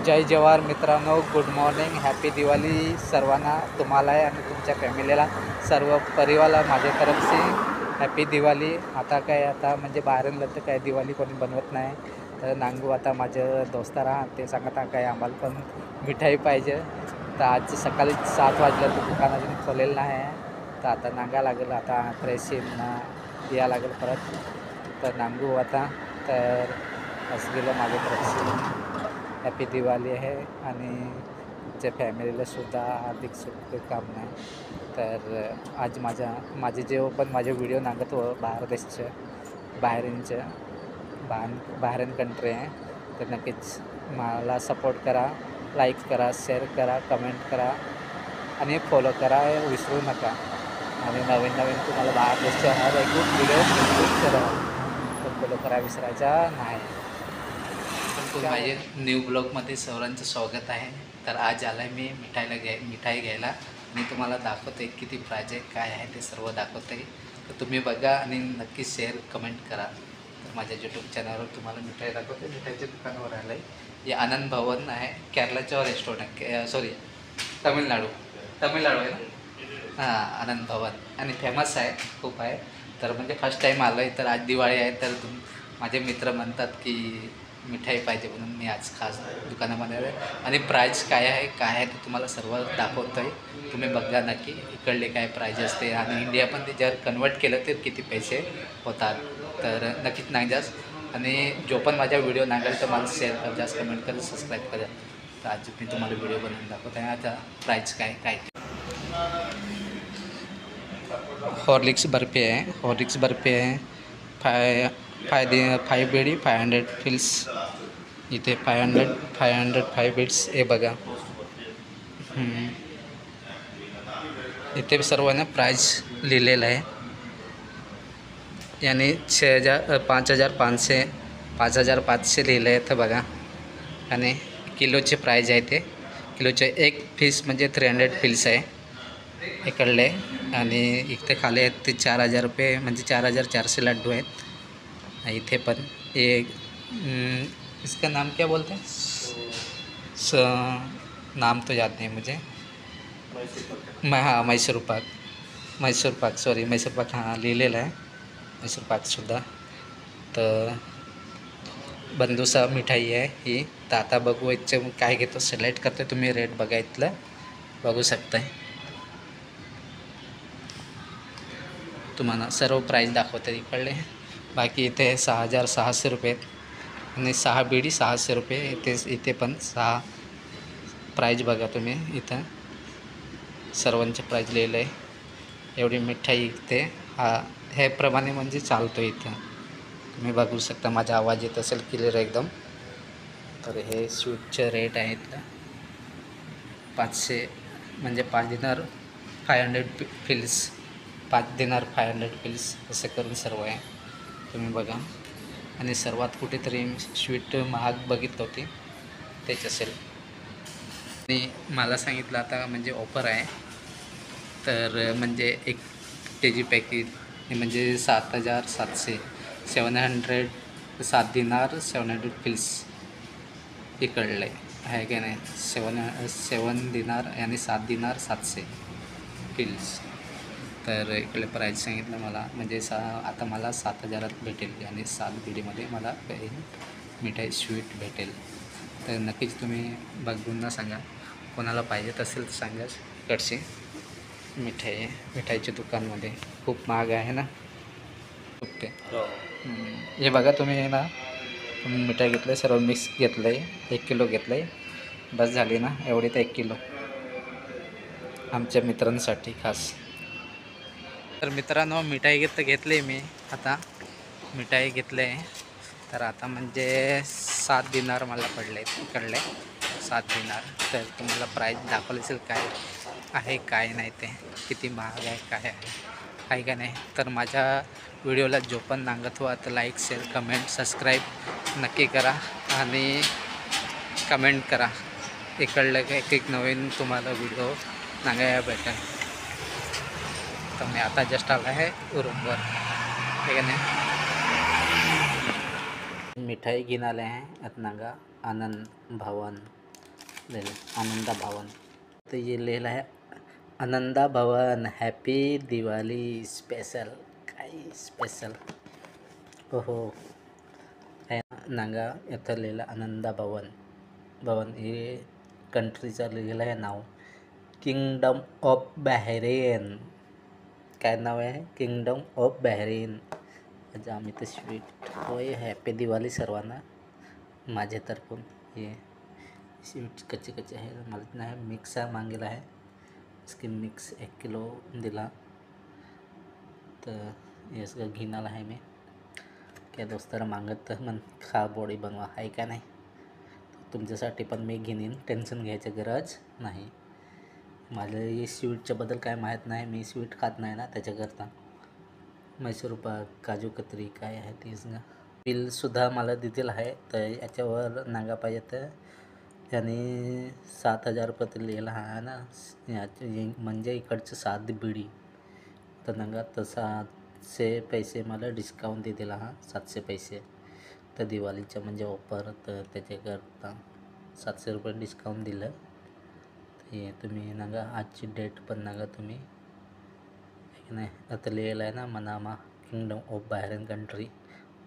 जय जवाहर मित्रांनो, good morning, happy Diwali सर्वांना, तुम्हाला आणि तुमच्या फॅमिलीला, सर्व परिवाराला माझ्या तरफसे हॅपी दिवाळी. आता म्हणजे बाहेरून तर काय दिवाळी कोणी बनवत नाही, तर नांगू आता माझं दोस्त ते सांगत काय आम्हाला पण मिठाई पाहिजे. तर आज सकाळी 7 वाजल्या तर दुकान अजून खोलेलं नाही आहे, तर आता नांगा लागेल, आता फ्रेश या लागेल परत. तर नांगू आता तर असं गेलं माझ्या तरफसे हॅपी दिवाळी आहे आणि तुमच्या फॅमिलीलासुद्धा हार्दिक शुभकामना. तर आज माझे जे पण माझे व्हिडिओ नांगत हो बाहेर देशच्या बाहेरीन कंट्री आहे, तर नक्कीच मला सपोर्ट करा, लाईक करा, शेअर करा, कमेंट करा आणि फॉलो करा विसरू नका. आणि नवीन तुम्हाला बाहेर देशच्या हर एक व्हिडिओ करा, तर फॉलो करा विसरायचा नाही. माझे न्यू ब्लॉगमध्ये सर्वांचं स्वागत आहे. तर आज आला आहे मी मिठाई घ्यायला आणि तुम्हाला दाखवते किती प्राईज आहे, काय आहे ते सर्व दाखवते. तर तुम्ही बघा आणि नक्की शेअर कमेंट करा. तर माझ्या यूट्यूब चॅनलवर तुम्हाला मिठाई दाखवते. मिठाईच्या दुकानावर आलं आहे, हे आनंद भवन आहे, केरलाचं रेस्टॉरंट आहे, सॉरी तामिळनाडू आहे ना. हां, आनंद भवन आणि फेमस आहे, खूप आहे. तर म्हणजे फर्स्ट टाईम आलो आहे, तर आज दिवाळी आहे, तर माझे मित्र म्हणतात की मिठाई पाहिजे, म्हणून मी आज खास दुकानामध्ये आले. आणि प्राईज काय आहे ते तुम्हाला सर्व दाखवतो आहे. तुम्ही बघा नक्की इकडले काय प्राईज असते आणि इंडिया पण ते जर कन्वर्ट केलं तर किती पैसे होतात. तर नक्कीच नांजास आणि जो पण माझा व्हिडिओ नांगेल तर मला शेअर कर, जास्त कमेंट कर, सबस्क्राईब करा. तर आज मी तुम्हाला व्हिडिओ बनवून दाखवतो आहे. आता प्राईज काय हॉर्लिक्स बर्फी आहे, फाय बेडी 500 फिल्स, इथे 500 बिट्स हे बघा. इथे सर्वांना प्राईज लिहिलेलं आहे, याने 5500 लिहिलं आहे. तर बघा, आणि किलोचे प्राईज आहे, ते किलोचे एक पीस म्हणजे 300 फिल्स आहे इकडले. आणि इथे खाली आहेत ते 4000 रुपये, म्हणजे 4400 लड्डू आहेत. इथे पण एक इसका नाम क्या बोलते हैं, नाम तो याद नहीं मुझे. हाँ, मैसूर पाक हाँ लिहिलेलं आहे, मैसूर पाकसुद्धा. तर बंदुसा मिठाई आहे ही. तर आता बघू याचं काय घेतो, सिलेक्ट करतो. तुम्ही रेट बघा, इथलं बघू शकताय. तुम्हाला सर्व प्राईज दाखवते इकडले. बाकी इथे 6600 रुपये आणि 6 बीडी 600 रुपये. इथे पण 6 प्राईज बघा तुम्ही, इथं सर्वांचे प्राईज लिहिलं आहे. एवढी मिठाई इथे ह्याप्रमाणे म्हणजे चालतो इथं. तुम्ही बघू शकता, माझा आवाज येत असेल क्लिअर एकदम. तर हे स्वीटचे रेट आहे इथलं 500, म्हणजे 5 दिनार 500 फिल्स, 5 दिनार 500 फिल्स, असं करून सर्व आहे. तुम्ही बघा. आणि सर्वात कुठेतरी स्वीट महाग बघितलं होती, तेच असेल. आणि मला सांगितलं आता म्हणजे ऑफर आहे, तर म्हणजे 1 kg पॅकेट म्हणजे 7700, 7 दिनार 700 फिल्स इकडले आहे का नाही. 7 दिनार आणि 7 दिनार 700 फिल्स. तर इकडे प्राईस सांगितलं मला, म्हणजे आता मला 7000 भेटेल आणि 7 बीडीमध्ये मला काही मिठाई स्वीट भेटेल. तर नक्कीच तुम्ही बघून सांगा, कोणाला पाहिजे असेल तर सांगा. इकडची मिठाईच्या दुकानमध्ये खूप महाग आहे ना, खूप ते. हे बघा तुम्ही ना, तुम्ही मिठाई घेतलं, सर्व मिक्स घेतलं आहे, 1 किलो घेतलं आहे, बस झाली ना एवढी. तर 1 किलो आमच्या मित्रांसाठी खास. तर मित्रांनो, मिठाई घेतली मी, आता मिठाई घेतलं आहे. तर आता म्हणजे 7 दिनार मला पडले इकडले, 7 दिनार. तर तुम्हाला प्राईस दाखवलं असेल काय आहे काय नाही, ते किती महाग आहे काय आहे का नाही. तर माझ्या व्हिडिओला जो पण नांगत हो तर लाईक, शेअर, कमेंट, सबस्क्राईब नक्की करा आणि कमेंट करा. इकडलं एक नवीन तुम्हाला व्हिडिओ नांगायला भेटेल. तर मी आता जस्ट आला आहे रूमवर, ठीक आहे ना. मिठाई घेऊन आले आहे नांगा आनंद भवन. लिहिलं आनंदा भवन. तर ये लिहिलं आहे आनंदा भवन हॅपी दिवाळी स्पेशल. काय स्पेशल हो आहे नांगा इथं लिहिलं आनंदा भवन. भवन हे कंट्रीचं लिहिलं आहे नाव. Kingdom of Bahrain. काय नाव आहे? Kingdom of Bahrain. अच्छा आम्ही तर स्वीट होय. हॅपी दिवाळी सर्वांना माझ्यातर्फून. हे स्वीट कच्चे कच्चे आहे मला नाही. मिक्स मागेला आहे इसकी मिक्स 1 किलो दिला. तर हे सगळं घेऊन आला आहे मी. क्या दोस्ताला मागत तर मन खा बॉडी बनवा आहे का नाही. तुमच्यासाठी पण मी घेऊन येईन. टेन्शन घ्यायची गरज नाही. मला हे स्वीटच्याबद्दल काय माहीत नाही. मी स्वीट खात नाही ना त्याच्याकरता. मैसूर पाक काजू कतरी काय आहे तीच ना. बिलसुद्धा मला दिलेलं आहे. तर याच्यावर नागा पाहिजे तर त्याने 7,000 रुपये लिहिलं आहे ना. म्हणजे इकडचं 7 बिडी. तर नागा तर 700 पैसे मला डिस्काउंट दिलेला हा. 700 पैसे तर दिवाळीचं म्हणजे ऑफर. तर त्याच्याकरता 700 रुपये डिस्काउंट दिलं. हे तुम्ही नागा आजची डेट पण नागा तुम्ही नाही. आता लिहिलं आहे ना Manama kingdom of Bahrain country.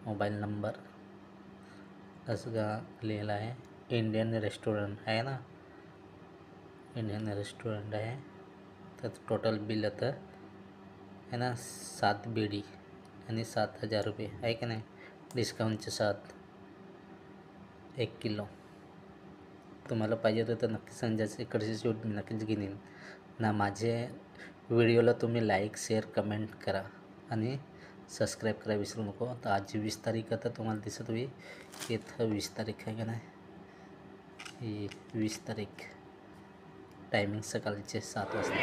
Mobile number असं का लिहिलं आहे. इंडियन रेस्टॉरंट आहे ना. इंडियन रेस्टॉरंट आहे. तर टोटल बिल आता आहे ना 7 बिडी आणि 7,000 रुपये आहे की नाही. डिस्काउंटचे 7 1 किलो. तुम्हाला पाहिजे होतं तर नक्की संध्याचे इकडचे शूट मी नक्कीच घेईन ना. माझे व्हिडिओला तुम्ही लाईक शेअर कमेंट करा आणि सबस्क्राईब करा विसरू नको. तर आज 20 तारीख आता तुम्हाला दिसत होई. इथं 20 तारीख आहे का नाही. ही 20 तारीख. टायमिंग सकाळचे 7 वाजता.